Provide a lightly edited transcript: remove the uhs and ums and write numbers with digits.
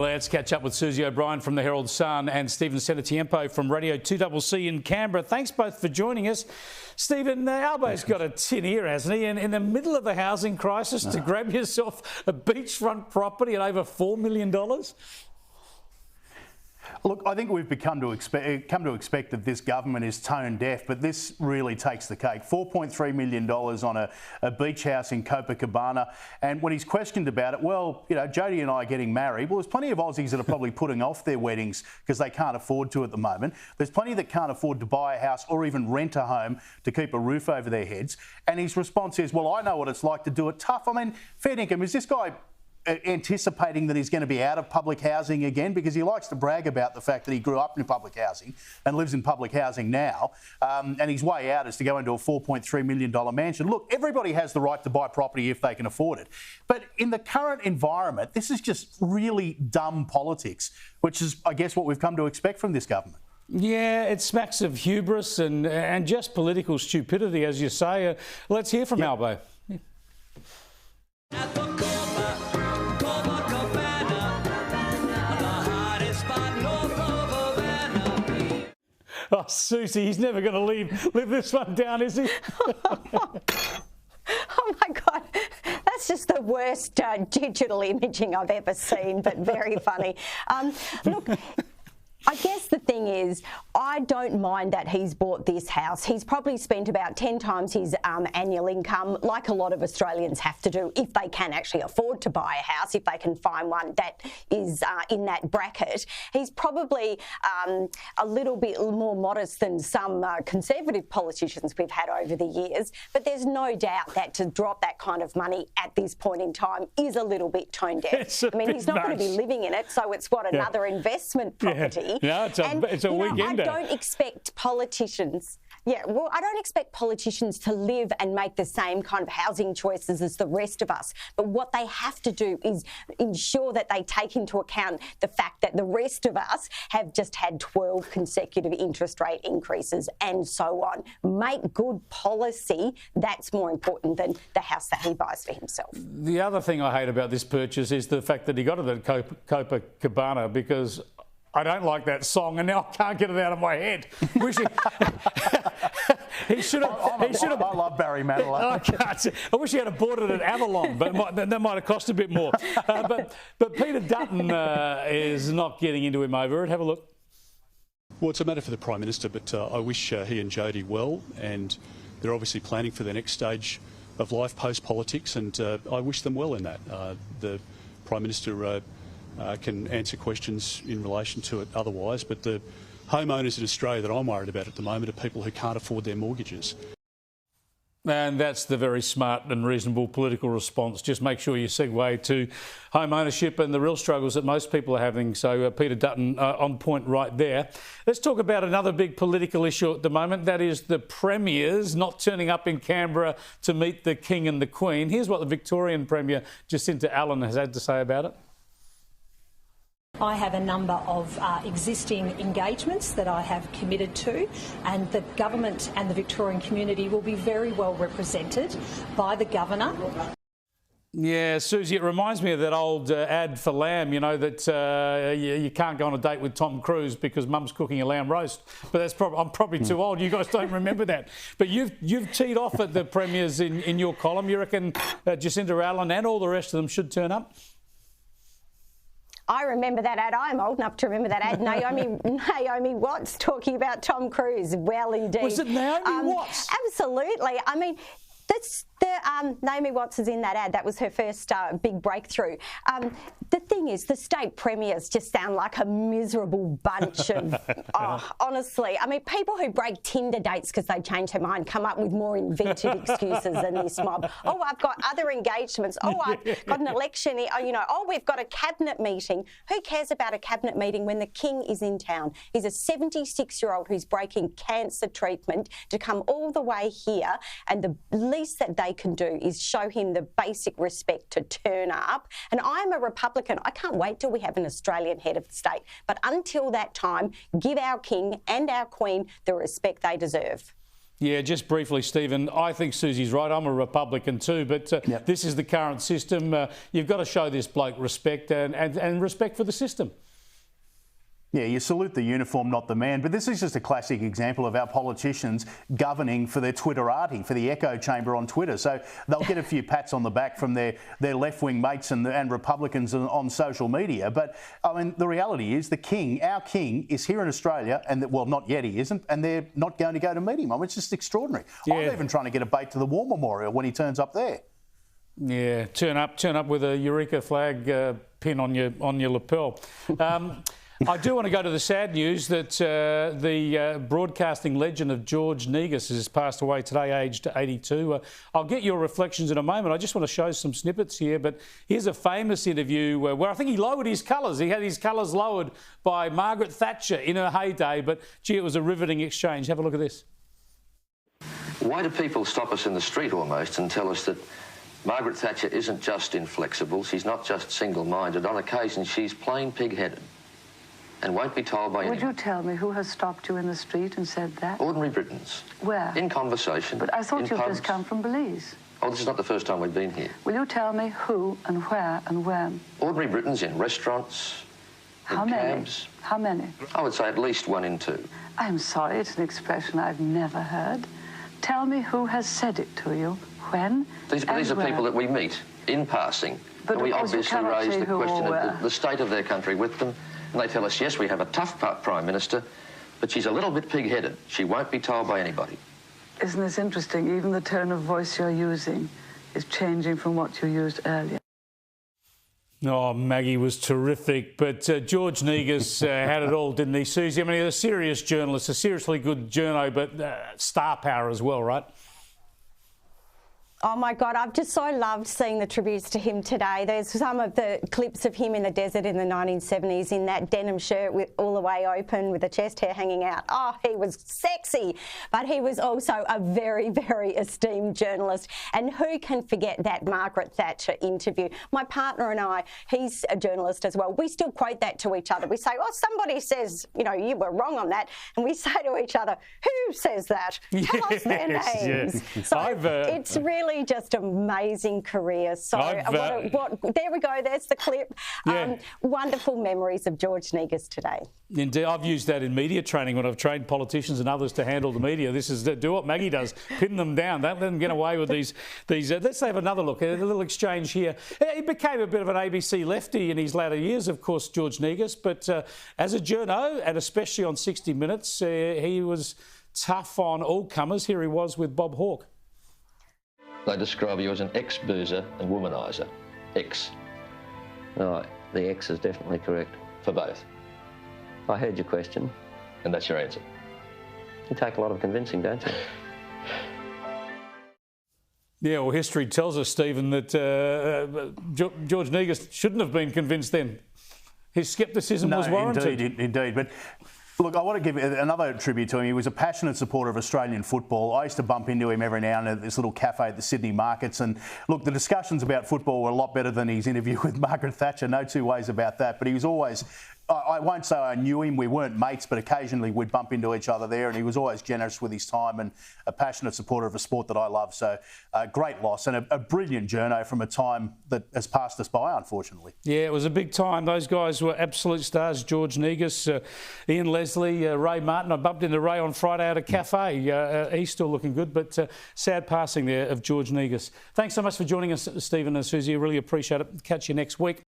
Let's catch up with Susie O'Brien from the Herald Sun and Stephen Cenatiempo from Radio 2CC in Canberra. Thanks both for joining us. Stephen, Albo's got a tin ear, hasn't he? And in the middle of a housing crisis, to grab yourself a beachfront property at over $4 million? Look, I think we've come to expect that this government is tone deaf, but this really takes the cake. $4.3 million on a beach house in Copacabana. And when he's questioned about it, well, you know, Jodie and I are getting married. Well, there's plenty of Aussies that are probably putting off their weddings because they can't afford to at the moment. There's plenty that can't afford to buy a house or even rent a home to keep a roof over their heads. And his response is, well, I know what it's like to do it tough. I mean, fair dinkum, is this guy anticipating that he's going to be out of public housing again? Because he likes to brag about the fact that he grew up in public housing and lives in public housing now, and his way out is to go into a $4.3 million mansion. Look, everybody has the right to buy property if they can afford it. But in the current environment, this is just really dumb politics, which is, I guess, what we've come to expect from this government. Yeah, it smacks of hubris and just political stupidity, as you say. Let's hear from Albo. Yeah. Oh, Susie, he's never going to live this one down, is he? Oh, my God. That's just the worst digital imaging I've ever seen, but very funny. Look, I guess the thing is, I don't mind that he's bought this house. He's probably spent about 10 times his annual income, like a lot of Australians have to do if they can actually afford to buy a house, if they can find one that is in that bracket. He's probably a little bit more modest than some conservative politicians we've had over the years, but there's no doubt that to drop that kind of money at this point in time is a little bit tone deaf. I mean, he's not going to be living in it, so it's what, another investment property. Yeah, it's a weekender. I don't expect politicians. Yeah, well, I don't expect politicians to live and make the same kind of housing choices as the rest of us. But what they have to do is ensure that they take into account the fact that the rest of us have just had 12 consecutive interest rate increases and so on. Make good policy. That's more important than the house that he buys for himself. The other thing I hate about this purchase is the fact that he got it at Copacabana, because I don't like that song, and now I can't get it out of my head. He should have. I love Barry Manilow. I wish he had bought it at Avalon, but that might have cost a bit more. But Peter Dutton is not getting into him over it. Have a look. Well, it's a matter for the Prime Minister, but I wish he and Jodie well, and they're obviously planning for the next stage of life post-politics, and I wish them well in that. The Prime Minister can answer questions in relation to it otherwise, but the homeowners in Australia that I'm worried about at the moment are people who can't afford their mortgages. And that's the very smart and reasonable political response. Just make sure you segue to home ownership and the real struggles that most people are having. So Peter Dutton on point right there. Let's talk about another big political issue at the moment. That is the premiers not turning up in Canberra to meet the King and the Queen. Here's what the Victorian Premier Jacinta Allen has had to say about it. I have a number of existing engagements that I have committed to, and the government and the Victorian community will be very well represented by the Governor. Yeah, Susie, it reminds me of that old ad for lamb, you know, that you can't go on a date with Tom Cruise because Mum's cooking a lamb roast. But that's I'm probably too old. You guys don't remember that. But you've teed off at the premiers in your column. You reckon Jacinta Allen and all the rest of them should turn up? I remember that ad. I'm old enough to remember that ad. Naomi Watts talking about Tom Cruise. Well, indeed. Was it Naomi Watts? Absolutely. I mean, Naomi Watts is in that ad. That was her first big breakthrough. The thing is, the state premiers just sound like a miserable bunch of, honestly. I mean, people who break Tinder dates because they change their mind come up with more inventive excuses than this mob. Oh, I've got other engagements. Oh, I've got an election. We've got a cabinet meeting. Who cares about a cabinet meeting when the King is in town? He's a 76-year-old who's breaking cancer treatment to come all the way here, and the least that they can do is show him the basic respect to turn up. And I'm a Republican. I can't wait till we have an Australian head of state. But until that time, give our King and our Queen the respect they deserve. Yeah, just briefly, Stephen, I think Susie's right. I'm a Republican too, but this is the current system. You've got to show this bloke respect and respect for the system. Yeah, you salute the uniform, not the man. But this is just a classic example of our politicians governing for their Twitterati, for the echo chamber on Twitter. So they'll get a few pats on the back from their left-wing mates and Republicans on social media. But, I mean, the reality is the king, our king, is here in Australia, and, well, not yet he isn't, and they're not going to go to meet him. I mean, it's just extraordinary. Yeah. I'm even trying to get a bait to the War Memorial when he turns up there. Yeah, turn up with a Eureka flag pin on your lapel. I do want to go to the sad news that the broadcasting legend of George Negus has passed away today, aged 82. I'll get your reflections in a moment. I just want to show some snippets here, but here's a famous interview where I think he lowered his colours. He had his colours lowered by Margaret Thatcher in her heyday, but, gee, it was a riveting exchange. Have a look at this. Why do people stop us in the street almost and tell us that Margaret Thatcher isn't just inflexible, she's not just single-minded. On occasion, she's plain pig-headed and won't be told by anyone. Would you tell me who has stopped you in the street and said that? Ordinary Britons. Where? In conversation. But I thought you'd pubs. just come from Belize. Oh, this is not the first time we've been here. Will you tell me who and where and when? Ordinary Britons in restaurants, How in many? cabs. How many? I would say at least 1 in 2. I'm sorry, it's an expression I've never heard. Tell me who has said it to you, when, These are where. people that we meet in passing. But and we of course you obviously cannot raise say the who question or of where. the state of their country with them. And they tell us, yes, we have a tough Prime Minister, but she's a little bit pig-headed. She won't be told by anybody. Isn't this interesting? Even the tone of voice you're using is changing from what you used earlier. Oh, Maggie was terrific, but George Negus had it all, didn't he, Susie? I mean, he was a serious journalist, a seriously good journo, but star power as well, right? Oh my God, I've just so loved seeing the tributes to him today. There's some of the clips of him in the desert in the 1970s in that denim shirt with all the way open with the chest hair hanging out. Oh, he was sexy, but he was also a very, very esteemed journalist. And who can forget that Margaret Thatcher interview? My partner and I, he's a journalist as well, we still quote that to each other. We say, oh, somebody says, you know, you were wrong on that. And we say to each other, who says that? Tell us their names. Yes. So it's really just amazing career. So there we go. There's the clip. Yeah. Wonderful memories of George Negus today. Indeed, I've used that in media training when I've trained politicians and others to handle the media. This is do what Maggie does, pin them down. Don't let them get away with these. Let's have another look. A little exchange here. He became a bit of an ABC lefty in his latter years, of course, George Negus. But as a journo, and especially on 60 Minutes, he was tough on all comers. Here he was with Bob Hawke. They describe you as an ex-boozer and womaniser. Ex. No, the X is definitely correct. For both. I heard your question. And that's your answer. You take a lot of convincing, don't you? Yeah, well, history tells us, Stephen, that George Negus shouldn't have been convinced then. His scepticism was warranted. Indeed. But look, I want to give another tribute to him. He was a passionate supporter of Australian football. I used to bump into him every now and then at this little cafe at the Sydney markets. And look, the discussions about football were a lot better than his interview with Margaret Thatcher. No two ways about that. But he was always, I won't say I knew him, we weren't mates, but occasionally we'd bump into each other there, and he was always generous with his time and a passionate supporter of a sport that I love. So great loss and a brilliant journo from a time that has passed us by, unfortunately. Yeah, it was a big time. Those guys were absolute stars. George Negus, Ian Leslie, Ray Martin. I bumped into Ray on Friday at a cafe. He's still looking good, but sad passing there of George Negus. Thanks so much for joining us, Stephen and Susie. I really appreciate it. Catch you next week.